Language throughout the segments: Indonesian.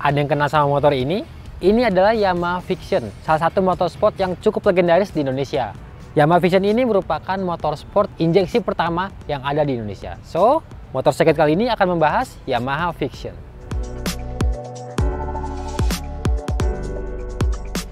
Ada yang kenal sama motor ini? Ini adalah Yamaha Vision, salah satu motorsport yang cukup legendaris di Indonesia. Yamaha Vision ini merupakan motorsport injeksi pertama yang ada di Indonesia. So, motor second kali ini akan membahas Yamaha Vision.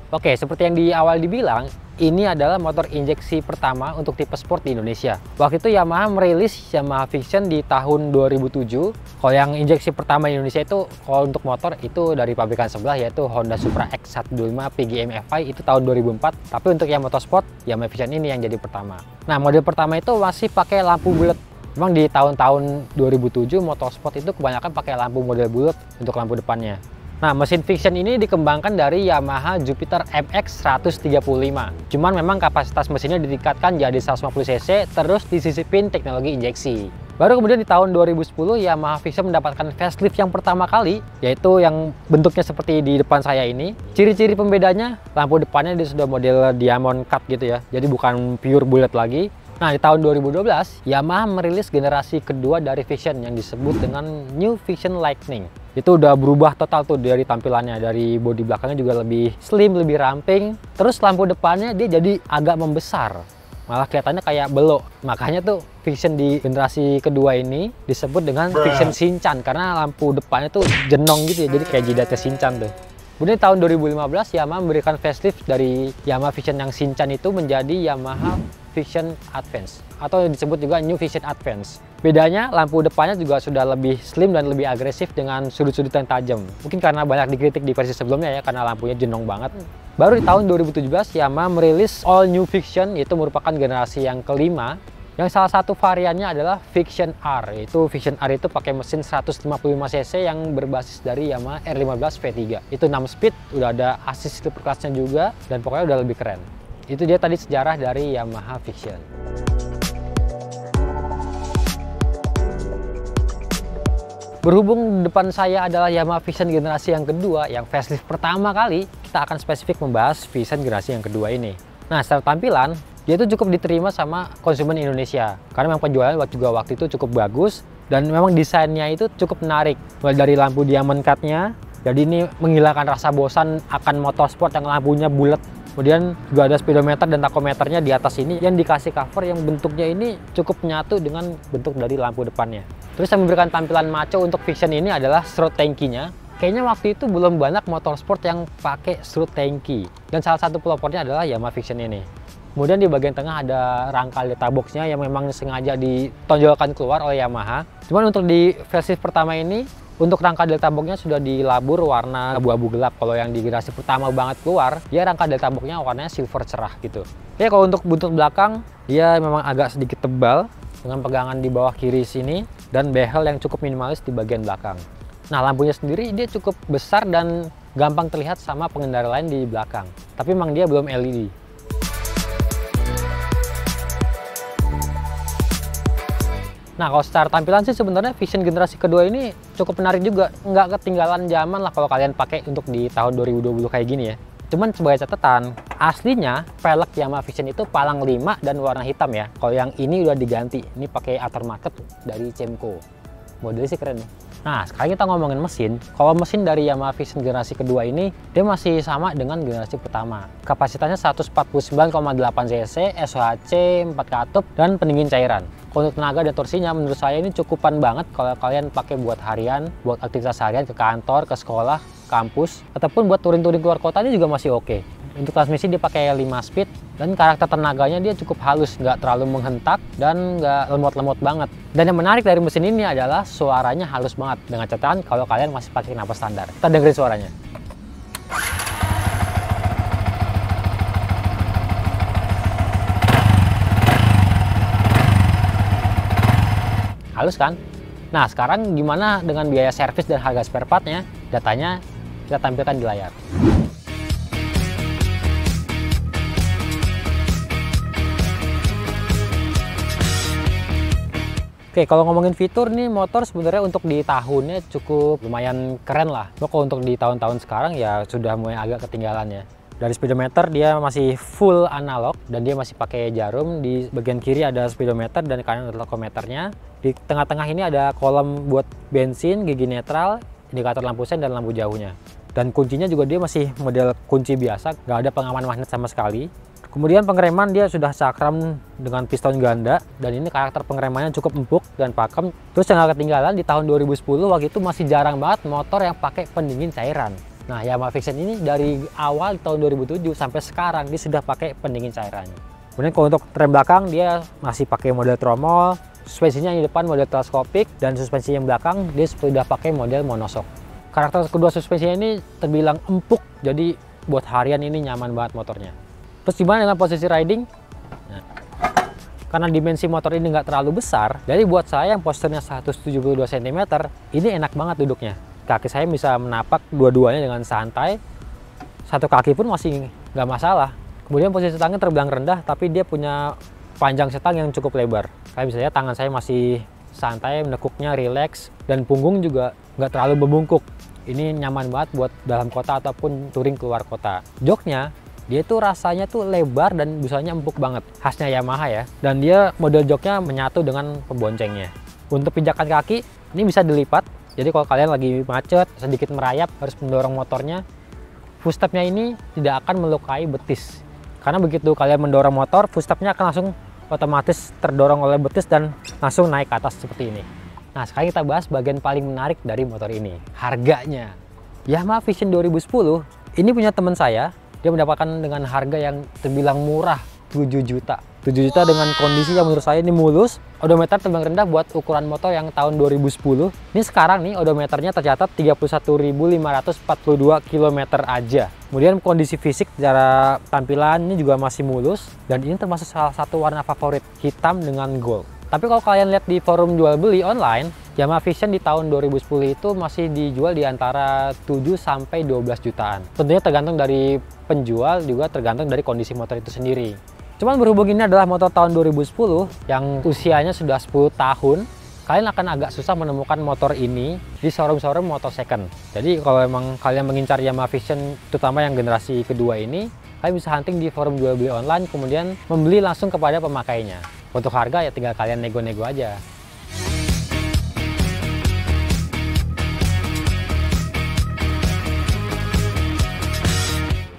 Oke, seperti yang di awal dibilang, ini adalah motor injeksi pertama untuk tipe sport di Indonesia. Waktu itu Yamaha merilis Yamaha Vision di tahun 2007. Kalau yang injeksi pertama di Indonesia itu, kalau untuk motor itu dari pabrikan sebelah, yaitu Honda Supra X125 PGM FI itu tahun 2004. Tapi untuk yang motorsport, Yamaha Vision ini yang jadi pertama. Nah, model pertama itu masih pakai lampu bulat. Memang di tahun-tahun 2007 motorsport itu kebanyakan pakai lampu model bulat untuk lampu depannya. Nah, mesin Vision ini dikembangkan dari Yamaha Jupiter MX 135. Cuman memang kapasitas mesinnya ditingkatkan jadi 150 cc, terus disisipin teknologi injeksi. Baru kemudian di tahun 2010 Yamaha Vision mendapatkan facelift yang pertama kali, yaitu yang bentuknya seperti di depan saya ini. Ciri-ciri pembedanya, lampu depannya dia sudah model diamond cut gitu ya, jadi bukan pure bullet lagi. Nah, di tahun 2012 Yamaha merilis generasi kedua dari Vision yang disebut dengan New Vision Lightning. Itu udah berubah total tuh dari tampilannya, dari bodi belakangnya juga lebih slim, lebih ramping. Terus lampu depannya dia jadi agak membesar, malah kelihatannya kayak belok. Makanya tuh Vision di generasi kedua ini disebut dengan Vision Shinchan, karena lampu depannya tuh jenong gitu ya, jadi kayak jidatnya Shinchan tuh. Kemudian tahun 2015 Yamaha memberikan facelift dari Yamaha Vision yang Shinchan itu menjadi Yamaha Vision Advance, atau disebut juga New Vision Advance. Bedanya lampu depannya juga sudah lebih slim dan lebih agresif dengan sudut-sudut yang tajam. Mungkin karena banyak dikritik di versi sebelumnya ya, karena lampunya jenong banget. Baru di tahun 2017 Yamaha merilis All New Vision, itu merupakan generasi yang kelima. Yang salah satu variannya adalah Vision R. Itu Vision R itu pakai mesin 155 cc yang berbasis dari Yamaha R15 V3. Itu 6 speed, udah ada assist slipper clutch-nya juga, dan pokoknya udah lebih keren. Itu dia tadi sejarah dari Yamaha Vision. Berhubung depan saya adalah Yamaha Vision generasi yang kedua, yang facelift pertama kali, kita akan spesifik membahas Vision generasi yang kedua ini. Nah, secara tampilan, dia itu cukup diterima sama konsumen Indonesia. Karena memang penjualannya juga waktu itu cukup bagus, dan memang desainnya itu cukup menarik. Mulai dari lampu diamond cut-nya, jadi ini menghilangkan rasa bosan akan motorsport yang lampunya bulat. Kemudian juga ada speedometer dan tachometernya di atas ini yang dikasih cover yang bentuknya ini cukup menyatu dengan bentuk dari lampu depannya. Terus yang memberikan tampilan maco untuk Vision ini adalah strut tankinya. Kayaknya waktu itu belum banyak motorsport yang pakai strut tanki. Dan salah satu pelopornya adalah Yamaha Vision ini. Kemudian di bagian tengah ada rangka delta box-nya yang memang sengaja ditonjolkan keluar oleh Yamaha. Cuman untuk di versi pertama ini, untuk rangka delta box-nya sudah dilabur warna abu-abu gelap. Kalau yang di generasi pertama banget keluar, dia rangka delta box-nya warnanya silver cerah gitu. Ya, kalau untuk buntut belakang, dia memang agak sedikit tebal dengan pegangan di bawah kiri sini dan behel yang cukup minimalis di bagian belakang. Nah, lampunya sendiri dia cukup besar dan gampang terlihat sama pengendara lain di belakang. Tapi memang dia belum LED. Nah, kalau secara tampilan sih sebenarnya Vision generasi kedua ini cukup menarik juga. Nggak ketinggalan zaman lah kalau kalian pakai untuk di tahun 2020 kayak gini ya. Cuman sebagai catatan, aslinya velg Yamaha Vision itu palang 5 dan warna hitam ya. Kalau yang ini udah diganti, ini pakai aftermarket dari Cemco. Modelnya sih keren ya. Nah, sekarang kita ngomongin mesin. Kalau mesin dari Yamaha Vision generasi kedua ini, dia masih sama dengan generasi pertama. Kapasitasnya 149,8 cc, SOHC 4 katup, dan pendingin cairan. Untuk tenaga dan torsinya menurut saya ini cukupan banget kalau kalian pakai buat harian, buat aktivitas harian ke kantor, ke sekolah, kampus, ataupun buat touring-touring keluar kota ini juga masih oke. Untuk transmisi dia pakai 5 speed dan karakter tenaganya dia cukup halus, nggak terlalu menghentak dan nggak lemot-lemot banget. Dan yang menarik dari mesin ini adalah suaranya halus banget, dengan catatan kalau kalian masih pakai knalpot standar. Kita dengerin suaranya. Halus kan? Nah, sekarang gimana dengan biaya servis dan harga spare part-nya? Datanya kita tampilkan di layar. Oke, kalau ngomongin fitur nih, motor sebenarnya untuk di tahunnya cukup lumayan keren lah. Kalau untuk di tahun-tahun sekarang ya sudah mulai agak ketinggalan ya. Dari speedometer dia masih full analog dan dia masih pakai jarum. Di bagian kiri ada speedometer dan kanan ada tachometernya. Di tengah-tengah ini ada kolom buat bensin, gigi netral, indikator lampu sen dan lampu jauhnya. Dan kuncinya juga dia masih model kunci biasa, nggak ada pengaman magnet sama sekali. Kemudian pengereman dia sudah cakram dengan piston ganda dan ini karakter pengeremannya cukup empuk dan pakem. Terus yang nggak ketinggalan di tahun 2010 waktu itu masih jarang banget motor yang pakai pendingin cairan. Nah, Yamaha Vixion ini dari awal tahun 2007 sampai sekarang dia sudah pakai pendingin cairan. Kemudian kalau untuk rem belakang dia masih pakai model tromol, suspensinya yang di depan model teleskopik dan suspensi yang belakang dia sudah pakai model monoshock. Karakter kedua suspensinya ini terbilang empuk, jadi buat harian ini nyaman banget motornya. Terus gimana dengan posisi riding? Nah, karena dimensi motor ini nggak terlalu besar, jadi buat saya yang posturnya 172 cm, ini enak banget duduknya. Kaki saya bisa menapak dua-duanya dengan santai, satu kaki pun masih nggak masalah. Kemudian posisi stangnya terbilang rendah, tapi dia punya panjang setang yang cukup lebar. Kayak misalnya tangan saya masih santai, menekuknya rileks, dan punggung juga nggak terlalu membungkuk. Ini nyaman banget buat dalam kota ataupun touring keluar kota. Joknya, dia tuh rasanya tuh lebar dan busanya empuk banget. Khasnya Yamaha ya. Dan dia model joknya menyatu dengan pemboncengnya. Untuk pijakan kaki, ini bisa dilipat. Jadi kalau kalian lagi macet, sedikit merayap, harus mendorong motornya, footstepnya ini tidak akan melukai betis. Karena begitu kalian mendorong motor, footstepnya akan langsung otomatis terdorong oleh betis dan langsung naik ke atas seperti ini. Nah, sekarang kita bahas bagian paling menarik dari motor ini, harganya. Yamaha Vixion 2010, ini punya teman saya, dia mendapatkan dengan harga yang terbilang murah, 7 juta. 7 juta dengan kondisi yang menurut saya ini mulus. Odometer terbang rendah buat ukuran motor yang tahun 2010. Ini sekarang nih odometernya tercatat 31.542 km aja. Kemudian kondisi fisik secara tampilan ini juga masih mulus. Dan ini termasuk salah satu warna favorit, hitam dengan gold. Tapi kalau kalian lihat di forum jual beli online, Yamaha Vixion di tahun 2010 itu masih dijual di antara 7 sampai 12 jutaan. Tentunya tergantung dari penjual, juga tergantung dari kondisi motor itu sendiri. Cuman berhubung ini adalah motor tahun 2010 yang usianya sudah 10 tahun, kalian akan agak susah menemukan motor ini di showroom-showroom motor second. Jadi kalau memang kalian mengincar Yamaha Vixion, terutama yang generasi kedua ini, kalian bisa hunting di forum jual beli online, kemudian membeli langsung kepada pemakainya. Untuk harga ya tinggal kalian nego-nego aja.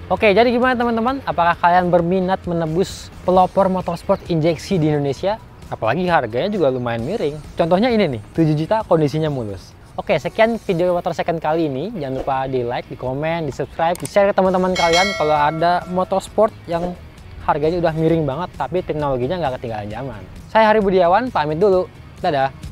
Oke, jadi gimana teman-teman? Apakah kalian berminat menebus pelopor motorsport injeksi di Indonesia? Apalagi harganya juga lumayan miring. Contohnya ini nih, 7 juta kondisinya mulus. Oke, sekian video motor second kali ini. Jangan lupa di like, di komen, di subscribe, di share ke teman-teman kalian kalau ada motorsport yang harganya udah miring banget, tapi teknologinya nggak ketinggalan zaman. Saya Hari Budiawan, pamit dulu. Dadah!